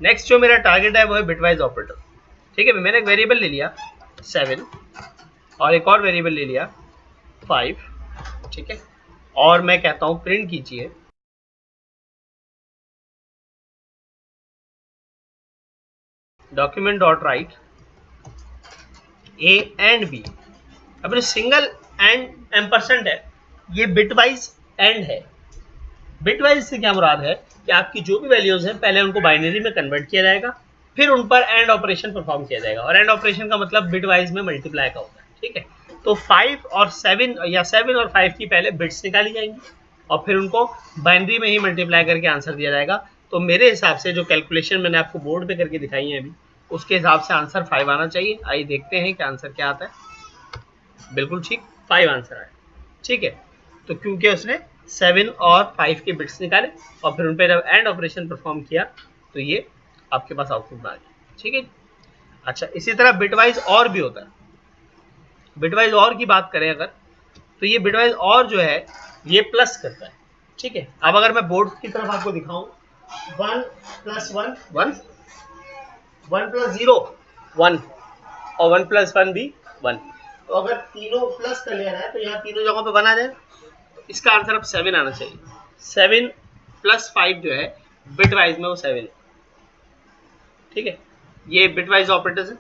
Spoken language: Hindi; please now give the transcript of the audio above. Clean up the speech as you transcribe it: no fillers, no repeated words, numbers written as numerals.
नेक्स्ट जो मेरा टारगेट है वो है बिटवाइज ऑपरेटर। ठीक है, मैंने एक वेरिएबल ले लिया 7 और एक और वेरिएबल ले लिया 5। ठीक है, और मैं कहता हूं प्रिंट कीजिए document dot write A and B. अब सिंगल एंड एम्परसेंट है, ये बिटवाइज एंड है। बिटवाइज से क्या मुराद है कि आपकी जो भी वैल्यूज हैं पहले उनको बाइनरी में कन्वर्ट किया जाएगा, फिर उन पर एंड ऑपरेशन परफॉर्म किया जाएगा, और एंड ऑपरेशन का मतलब बिटवाइज में मल्टीप्लाई का होता है। ठीक है, तो 5 और 7 या 7 और 5 की पहले बिट्स निकाली जाएंगी और फिर उनको बाइनरी में ही मल्टीप्लाई करके आंसर दिया जाएगा। तो मेरे हिसाब से जो कैलकुलेशन मैंने आपको बोर्ड पे करके दिखाई है अभी, उसके हिसाब से आंसर 5 आना चाहिए। आइए देखते हैं कि आंसर क्या आता है। बिल्कुल ठीक, 5 आंसर आया। ठीक है, तो क्योंकि उसने 7 और 5 के बिट्स निकाले और फिर उन पर जब एंड ऑपरेशन परफॉर्म किया तो ये आपके पास आउटपुट आ गया। ठीक है, अच्छा इसी तरह बिटवाइज और भी होता है। बिटवाइज और की बात करें अगर, तो ये बिटवाइज और जो है ये प्लस करता है। ठीक है, अब अगर मैं बोर्ड की तरफ आपको दिखाऊं 1 + 1 1, 1 + 0 1 और 1 + 1 भी 1। तो अगर तीनों प्लस कर लिया जाए तो यहाँ तीनों जगहों पे 1 आ जाए। इसका आंसर अब 7 आना चाहिए। 7 + 5 जो है बिटवाइज में वो 7 है। ठीक है, ये बिटवाइज ऑपरेटर्स है।